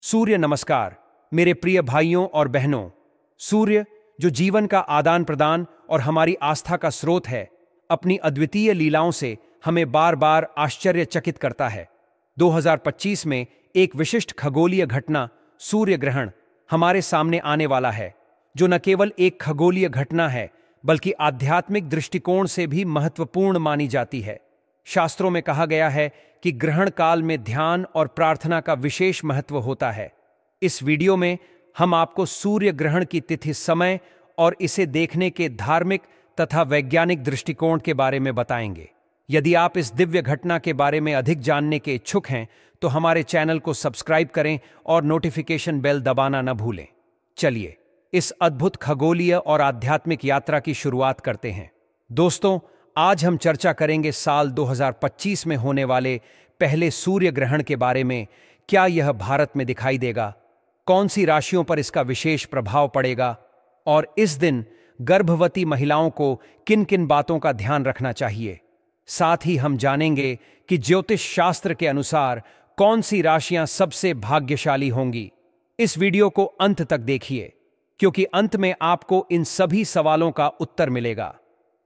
सूर्य नमस्कार मेरे प्रिय भाइयों और बहनों। सूर्य जो जीवन का आदान प्रदान और हमारी आस्था का स्रोत है, अपनी अद्वितीय लीलाओं से हमें बार बार आश्चर्यचकित करता है। 2025 में एक विशिष्ट खगोलीय घटना सूर्य ग्रहण हमारे सामने आने वाला है, जो न केवल एक खगोलीय घटना है बल्कि आध्यात्मिक दृष्टिकोण से भी महत्वपूर्ण मानी जाती है। शास्त्रों में कहा गया है कि ग्रहण काल में ध्यान और प्रार्थना का विशेष महत्व होता है। इस वीडियो में हम आपको सूर्य ग्रहण की तिथि, समय और इसे देखने के धार्मिक तथा वैज्ञानिक दृष्टिकोण के बारे में बताएंगे। यदि आप इस दिव्य घटना के बारे में अधिक जानने के इच्छुक हैं तो हमारे चैनल को सब्सक्राइब करें और नोटिफिकेशन बेल दबाना न भूलें। चलिए इस अद्भुत खगोलीय और आध्यात्मिक यात्रा की शुरुआत करते हैं। दोस्तों, आज हम चर्चा करेंगे साल 2025 में होने वाले पहले सूर्य ग्रहण के बारे में। क्या यह भारत में दिखाई देगा? कौन सी राशियों पर इसका विशेष प्रभाव पड़ेगा? और इस दिन गर्भवती महिलाओं को किन किन बातों का ध्यान रखना चाहिए? साथ ही हम जानेंगे कि ज्योतिष शास्त्र के अनुसार कौन सी राशियां सबसे भाग्यशाली होंगी। इस वीडियो को अंत तक देखिए, क्योंकि अंत में आपको इन सभी सवालों का उत्तर मिलेगा।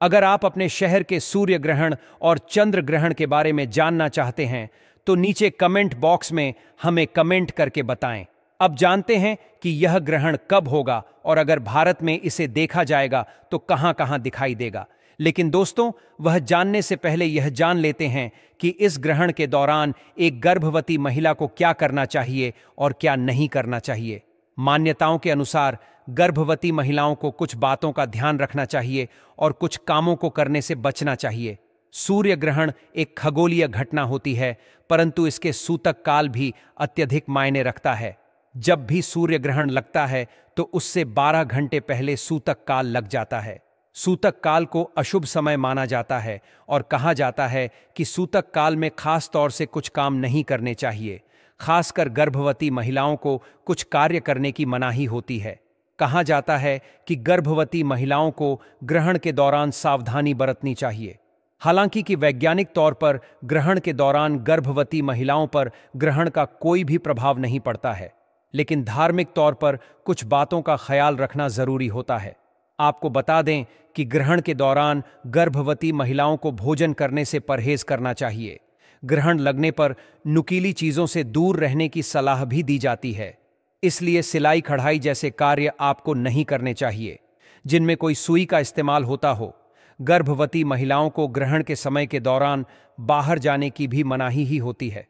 अगर आप अपने शहर के सूर्य ग्रहण और चंद्र ग्रहण के बारे में जानना चाहते हैं तो नीचे कमेंट बॉक्स में हमें कमेंट करके बताएं। अब जानते हैं कि यह ग्रहण कब होगा और अगर भारत में इसे देखा जाएगा तो कहां-कहां दिखाई देगा। लेकिन दोस्तों, वह जानने से पहले यह जान लेते हैं कि इस ग्रहण के दौरान एक गर्भवती महिला को क्या करना चाहिए और क्या नहीं करना चाहिए। मान्यताओं के अनुसार गर्भवती महिलाओं को कुछ बातों का ध्यान रखना चाहिए और कुछ कामों को करने से बचना चाहिए। सूर्य ग्रहण एक खगोलीय घटना होती है, परंतु इसके सूतक काल भी अत्यधिक मायने रखता है। जब भी सूर्य ग्रहण लगता है तो उससे 12 घंटे पहले सूतक काल लग जाता है। सूतक काल को अशुभ समय माना जाता है और कहा जाता है कि सूतक काल में खास तौर से कुछ काम नहीं करने चाहिए। खासकर गर्भवती महिलाओं को कुछ कार्य करने की मनाही होती है। कहा जाता है कि गर्भवती महिलाओं को ग्रहण के दौरान सावधानी बरतनी चाहिए। हालांकि कि वैज्ञानिक तौर पर ग्रहण के दौरान गर्भवती महिलाओं पर ग्रहण का कोई भी प्रभाव नहीं पड़ता है, लेकिन धार्मिक तौर पर कुछ बातों का ख्याल रखना जरूरी होता है। आपको बता दें कि ग्रहण के दौरान गर्भवती महिलाओं को भोजन करने से परहेज करना चाहिए। ग्रहण लगने पर नुकीली चीजों से दूर रहने की सलाह भी दी जाती है। इसलिए सिलाई कढ़ाई जैसे कार्य आपको नहीं करने चाहिए जिनमें कोई सुई का इस्तेमाल होता हो। गर्भवती महिलाओं को ग्रहण के समय के दौरान बाहर जाने की भी मनाही ही होती है।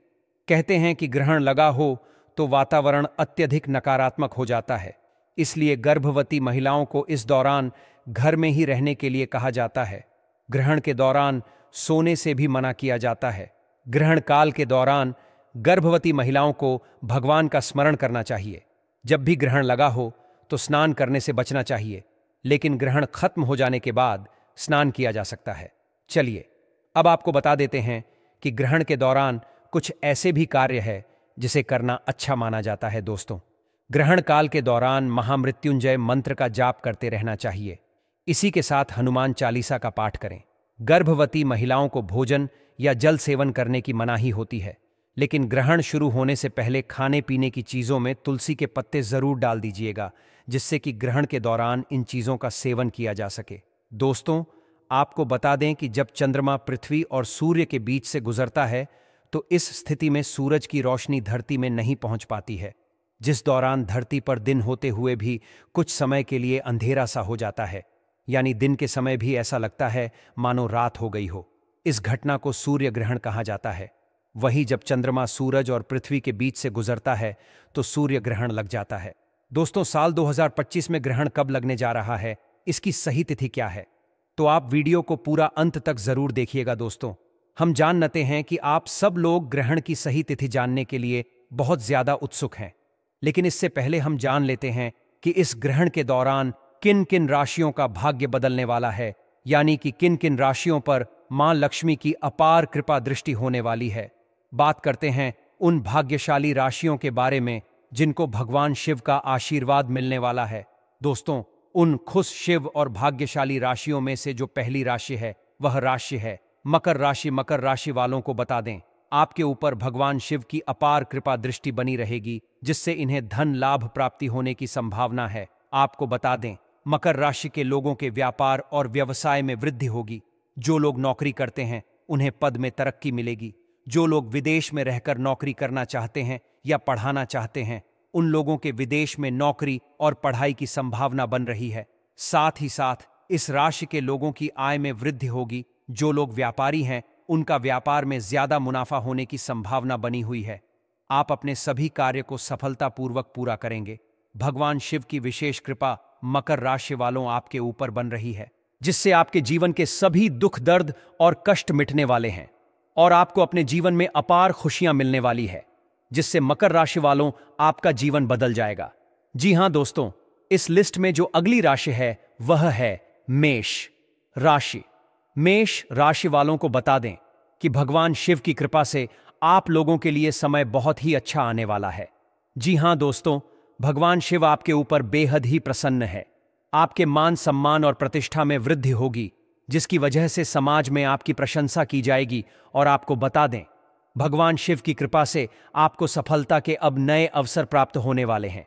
कहते हैं कि ग्रहण लगा हो तो वातावरण अत्यधिक नकारात्मक हो जाता है, इसलिए गर्भवती महिलाओं को इस दौरान घर में ही रहने के लिए कहा जाता है। ग्रहण के दौरान सोने से भी मना किया जाता है। ग्रहण काल के दौरान गर्भवती महिलाओं को भगवान का स्मरण करना चाहिए। जब भी ग्रहण लगा हो तो स्नान करने से बचना चाहिए, लेकिन ग्रहण खत्म हो जाने के बाद स्नान किया जा सकता है। चलिए अब आपको बता देते हैं कि ग्रहण के दौरान कुछ ऐसे भी कार्य है जिसे करना अच्छा माना जाता है। दोस्तों, ग्रहण काल के दौरान महामृत्युंजय मंत्र का जाप करते रहना चाहिए। इसी के साथ हनुमान चालीसा का पाठ करें। गर्भवती महिलाओं को भोजन या जल सेवन करने की मनाही होती है, लेकिन ग्रहण शुरू होने से पहले खाने पीने की चीज़ों में तुलसी के पत्ते ज़रूर डाल दीजिएगा, जिससे कि ग्रहण के दौरान इन चीज़ों का सेवन किया जा सके। दोस्तों, आपको बता दें कि जब चंद्रमा पृथ्वी और सूर्य के बीच से गुजरता है तो इस स्थिति में सूरज की रोशनी धरती में नहीं पहुंच पाती है, जिस दौरान धरती पर दिन होते हुए भी कुछ समय के लिए अंधेरा सा हो जाता है। यानी दिन के समय भी ऐसा लगता है मानो रात हो गई हो। इस घटना को सूर्य ग्रहण कहा जाता है। वहीं जब चंद्रमा सूरज और पृथ्वी के बीच से गुजरता है तो सूर्य ग्रहण लग जाता है। दोस्तों, साल 2025 में ग्रहण कब लगने जा रहा है, इसकी सही तिथि क्या है, तो आप वीडियो को पूरा अंत तक जरूर देखिएगा। दोस्तों, हम जानते हैं कि आप सब लोग ग्रहण की सही तिथि जानने के लिए बहुत ज्यादा उत्सुक हैं, लेकिन इससे पहले हम जान लेते हैं कि इस ग्रहण के दौरान किन किन राशियों का भाग्य बदलने वाला है, यानी कि किन किन राशियों पर मां लक्ष्मी की अपार कृपा दृष्टि होने वाली है। बात करते हैं उन भाग्यशाली राशियों के बारे में जिनको भगवान शिव का आशीर्वाद मिलने वाला है। दोस्तों, उन खुश शिव और भाग्यशाली राशियों में से जो पहली राशि है वह राशि है मकर राशि। मकर राशि वालों को बता दें आपके ऊपर भगवान शिव की अपार कृपा दृष्टि बनी रहेगी, जिससे इन्हें धन लाभ प्राप्ति होने की संभावना है। आपको बता दें, मकर राशि के लोगों के व्यापार और व्यवसाय में वृद्धि होगी। जो लोग नौकरी करते हैं उन्हें पद में तरक्की मिलेगी। जो लोग विदेश में रहकर नौकरी करना चाहते हैं या पढ़ाना चाहते हैं, उन लोगों के विदेश में नौकरी और पढ़ाई की संभावना बन रही है। साथ ही साथ इस राशि के लोगों की आय में वृद्धि होगी। जो लोग व्यापारी हैं, उनका व्यापार में ज्यादा मुनाफा होने की संभावना बनी हुई है। आप अपने सभी कार्य को सफलतापूर्वक पूरा करेंगे। भगवान शिव की विशेष कृपा मकर राशि वालों आपके ऊपर बन रही है, जिससे आपके जीवन के सभी दुख दर्द और कष्ट मिटने वाले हैं और आपको अपने जीवन में अपार खुशियां मिलने वाली है, जिससे मकर राशि वालों आपका जीवन बदल जाएगा। जी हां दोस्तों, इस लिस्ट में जो अगली राशि है वह है मेष राशि। मेष राशि वालों को बता दें कि भगवान शिव की कृपा से आप लोगों के लिए समय बहुत ही अच्छा आने वाला है। जी हां दोस्तों, भगवान शिव आपके ऊपर बेहद ही प्रसन्न है। आपके मान सम्मान और प्रतिष्ठा में वृद्धि होगी, जिसकी वजह से समाज में आपकी प्रशंसा की जाएगी। और आपको बता दें, भगवान शिव की कृपा से आपको सफलता के अब नए अवसर प्राप्त होने वाले हैं।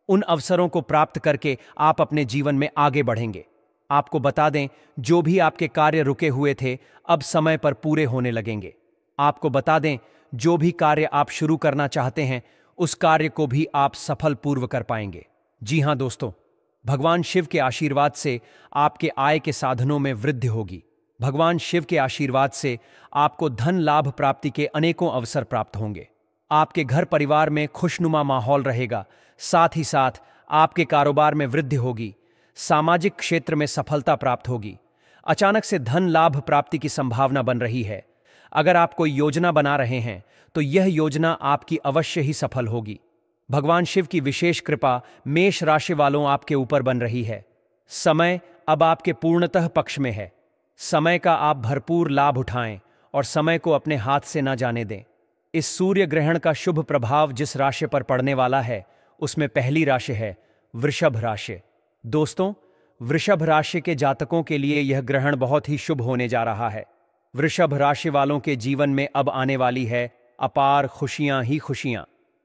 उन अवसरों को प्राप्त करके आप अपने जीवन में आगे बढ़ेंगे। आपको बता दें, जो भी आपके कार्य रुके हुए थे अब समय पर पूरे होने लगेंगे। आपको बता दें, जो भी कार्य आप शुरू करना चाहते हैं उस कार्य को भी आप सफल पूर्व कर पाएंगे। जी हां दोस्तों, भगवान शिव के आशीर्वाद से आपके आय के साधनों में वृद्धि होगी। भगवान शिव के आशीर्वाद से आपको धन लाभ प्राप्ति के अनेकों अवसर प्राप्त होंगे। आपके घर परिवार में खुशनुमा माहौल रहेगा। साथ ही साथ आपके कारोबार में वृद्धि होगी। सामाजिक क्षेत्र में सफलता प्राप्त होगी। अचानक से धन लाभ प्राप्ति की संभावना बन रही है। अगर आप कोई योजना बना रहे हैं तो यह योजना आपकी अवश्य ही सफल होगी। भगवान शिव की विशेष कृपा मेष राशि वालों आपके ऊपर बन रही है। समय अब आपके पूर्णतः पक्ष में है। समय का आप भरपूर लाभ उठाएं और समय को अपने हाथ से न जाने दें। इस सूर्य ग्रहण का शुभ प्रभाव जिस राशि पर पड़ने वाला है उसमें पहली राशि है वृषभ राशि। दोस्तों, वृषभ राशि के जातकों के लिए यह ग्रहण बहुत ही शुभ होने जा रहा है। वृषभ राशि वालों के जीवन में अब आने वाली है अपार खुशियां ही खुशियां।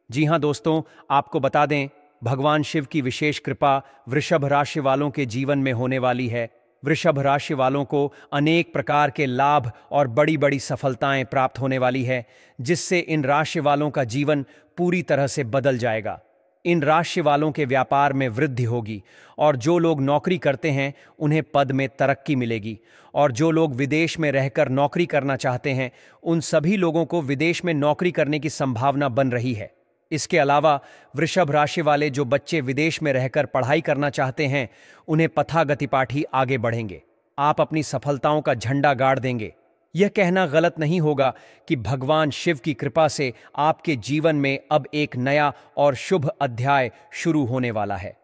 जी हां दोस्तों, आपको बता दें, भगवान शिव की विशेष कृपा वृषभ राशि वालों के जीवन में होने वाली है। वृषभ राशि वालों को अनेक प्रकार के लाभ और बड़ी बड़ी सफलताएं प्राप्त होने वाली है, जिससे इन राशि वालों का जीवन पूरी तरह से बदल जाएगा। इन राशि वालों के व्यापार में वृद्धि होगी और जो लोग नौकरी करते हैं उन्हें पद में तरक्की मिलेगी। और जो लोग विदेश में रहकर नौकरी करना चाहते हैं उन सभी लोगों को विदेश में नौकरी करने की संभावना बन रही है। इसके अलावा वृषभ राशि वाले जो बच्चे विदेश में रहकर पढ़ाई करना चाहते हैं उन्हें पथागतिपाठी आगे बढ़ेंगे। आप अपनी सफलताओं का झंडा गाड़ देंगे। यह कहना गलत नहीं होगा कि भगवान शिव की कृपा से आपके जीवन में अब एक नया और शुभ अध्याय शुरू होने वाला है।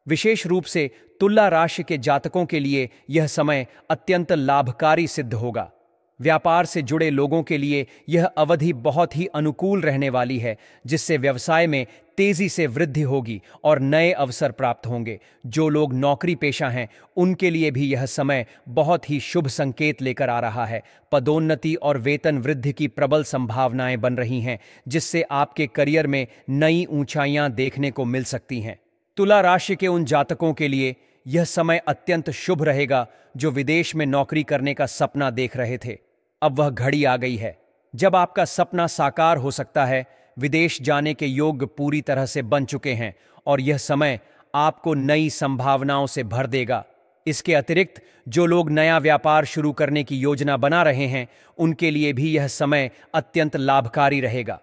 विशेष रूप से तुला राशि के जातकों के लिए यह समय अत्यंत लाभकारी सिद्ध होगा। व्यापार से जुड़े लोगों के लिए यह अवधि बहुत ही अनुकूल रहने वाली है, जिससे व्यवसाय में तेजी से वृद्धि होगी और नए अवसर प्राप्त होंगे। जो लोग नौकरी पेशा हैं उनके लिए भी यह समय बहुत ही शुभ संकेत लेकर आ रहा है। पदोन्नति और वेतन वृद्धि की प्रबल संभावनाएं बन रही हैं, जिससे आपके करियर में नई ऊंचाइयां देखने को मिल सकती हैं। तुला राशि के उन जातकों के लिए यह समय अत्यंत शुभ रहेगा जो विदेश में नौकरी करने का सपना देख रहे थे। अब वह घड़ी आ गई है जब आपका सपना साकार हो सकता है। विदेश जाने के योग पूरी तरह से बन चुके हैं और यह समय आपको नई संभावनाओं से भर देगा। इसके अतिरिक्त जो लोग नया व्यापार शुरू करने की योजना बना रहे हैं उनके लिए भी यह समय अत्यंत लाभकारी रहेगा।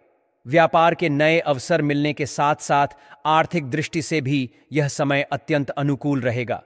व्यापार के नए अवसर मिलने के साथ साथ आर्थिक दृष्टि से भी यह समय अत्यंत अनुकूल रहेगा।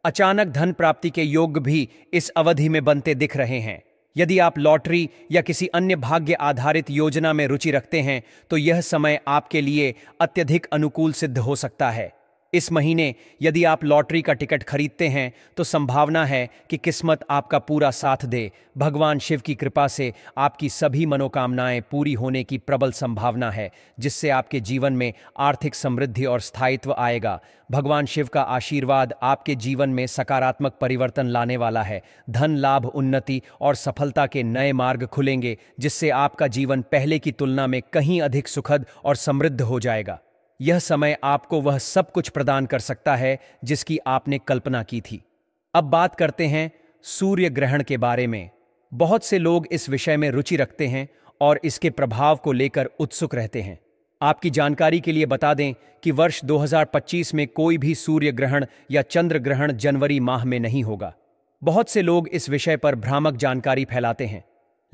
अचानक धन प्राप्ति के योग भी इस अवधि में बनते दिख रहे हैं। यदि आप लॉटरी या किसी अन्य भाग्य आधारित योजना में रुचि रखते हैं तो यह समय आपके लिए अत्यधिक अनुकूल सिद्ध हो सकता है। इस महीने यदि आप लॉटरी का टिकट खरीदते हैं तो संभावना है कि किस्मत आपका पूरा साथ दे। भगवान शिव की कृपा से आपकी सभी मनोकामनाएं पूरी होने की प्रबल संभावना है, जिससे आपके जीवन में आर्थिक समृद्धि और स्थायित्व आएगा। भगवान शिव का आशीर्वाद आपके जीवन में सकारात्मक परिवर्तन लाने वाला है। धन लाभ, उन्नति और सफलता के नए मार्ग खुलेंगे, जिससे आपका जीवन पहले की तुलना में कहीं अधिक सुखद और समृद्ध हो जाएगा। यह समय आपको वह सब कुछ प्रदान कर सकता है जिसकी आपने कल्पना की थी। अब बात करते हैं सूर्य ग्रहण के बारे में। बहुत से लोग इस विषय में रुचि रखते हैं और इसके प्रभाव को लेकर उत्सुक रहते हैं। आपकी जानकारी के लिए बता दें कि वर्ष 2025 में कोई भी सूर्य ग्रहण या चंद्र ग्रहण जनवरी माह में नहीं होगा। बहुत से लोग इस विषय पर भ्रामक जानकारी फैलाते हैं,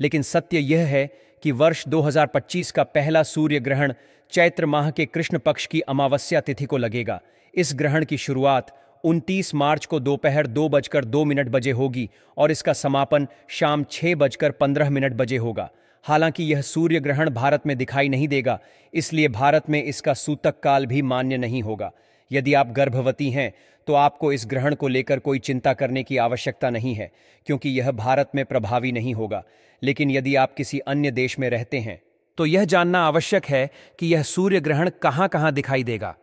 लेकिन सत्य यह है कि वर्ष 2025 का पहला सूर्य ग्रहण चैत्र माह के कृष्ण पक्ष की अमावस्या तिथि को लगेगा। इस ग्रहण की शुरुआत 29 मार्च को दोपहर 2:02 बजे होगी और इसका समापन शाम 6:15 बजे होगा। हालांकि यह सूर्य ग्रहण भारत में दिखाई नहीं देगा, इसलिए भारत में इसका सूतक काल भी मान्य नहीं होगा। यदि आप गर्भवती हैं तो आपको इस ग्रहण को लेकर कोई चिंता करने की आवश्यकता नहीं है, क्योंकि यह भारत में प्रभावी नहीं होगा। लेकिन यदि आप किसी अन्य देश में रहते हैं तो यह जानना आवश्यक है कि यह सूर्य ग्रहण कहां-कहां दिखाई देगा।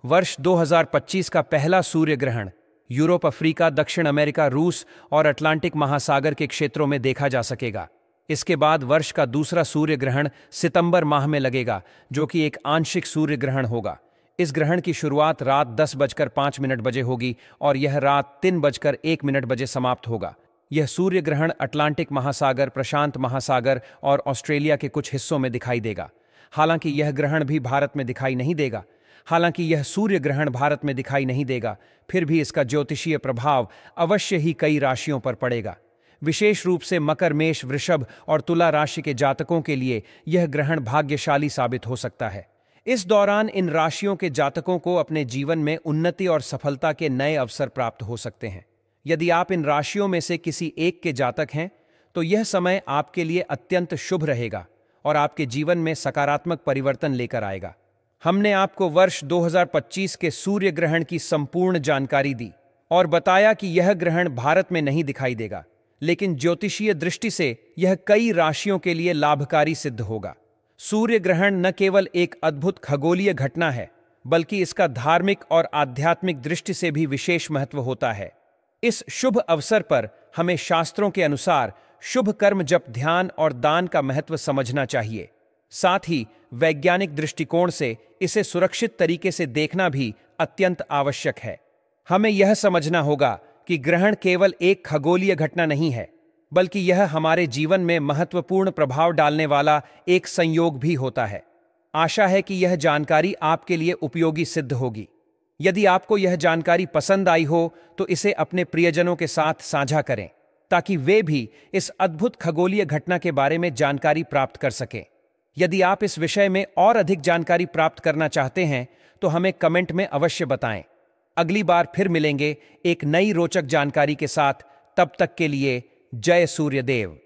वर्ष 2025 का पहला सूर्य ग्रहण यूरोप, अफ्रीका, दक्षिण अमेरिका, रूस और अटलांटिक महासागर के क्षेत्रों में देखा जा सकेगा। इसके बाद वर्ष का दूसरा सूर्य ग्रहण सितंबर माह में लगेगा, जो कि एक आंशिक सूर्य ग्रहण होगा। इस ग्रहण की शुरुआत रात 10:05 बजे होगी और यह रात 3:01 बजे समाप्त होगा। यह सूर्य ग्रहण अटलांटिक महासागर, प्रशांत महासागर और ऑस्ट्रेलिया के कुछ हिस्सों में दिखाई देगा। हालांकि यह ग्रहण भी भारत में दिखाई नहीं देगा। हालांकि यह सूर्य ग्रहण भारत में दिखाई नहीं देगा, फिर भी इसका ज्योतिषीय प्रभाव अवश्य ही कई राशियों पर पड़ेगा। विशेष रूप से मकर, मेष, वृषभ और तुला राशि के जातकों के लिए यह ग्रहण भाग्यशाली साबित हो सकता है। इस दौरान इन राशियों के जातकों को अपने जीवन में उन्नति और सफलता के नए अवसर प्राप्त हो सकते हैं। यदि आप इन राशियों में से किसी एक के जातक हैं तो यह समय आपके लिए अत्यंत शुभ रहेगा और आपके जीवन में सकारात्मक परिवर्तन लेकर आएगा। हमने आपको वर्ष 2025 के सूर्य ग्रहण की संपूर्ण जानकारी दी और बताया कि यह ग्रहण भारत में नहीं दिखाई देगा, लेकिन ज्योतिषीय दृष्टि से यह कई राशियों के लिए लाभकारी सिद्ध होगा। सूर्य ग्रहण न केवल एक अद्भुत खगोलीय घटना है, बल्कि इसका धार्मिक और आध्यात्मिक दृष्टि से भी विशेष महत्व होता है। इस शुभ अवसर पर हमें शास्त्रों के अनुसार शुभ कर्म, जप, ध्यान और दान का महत्व समझना चाहिए। साथ ही वैज्ञानिक दृष्टिकोण से इसे सुरक्षित तरीके से देखना भी अत्यंत आवश्यक है। हमें यह समझना होगा कि ग्रहण केवल एक खगोलीय घटना नहीं है, बल्कि यह हमारे जीवन में महत्वपूर्ण प्रभाव डालने वाला एक संयोग भी होता है। आशा है कि यह जानकारी आपके लिए उपयोगी सिद्ध होगी। यदि आपको यह जानकारी पसंद आई हो तो इसे अपने प्रियजनों के साथ साझा करें, ताकि वे भी इस अद्भुत खगोलीय घटना के बारे में जानकारी प्राप्त कर सकें। यदि आप इस विषय में और अधिक जानकारी प्राप्त करना चाहते हैं तो हमें कमेंट में अवश्य बताएं। अगली बार फिर मिलेंगे एक नई रोचक जानकारी के साथ। तब तक के लिए जय सूर्यदेव।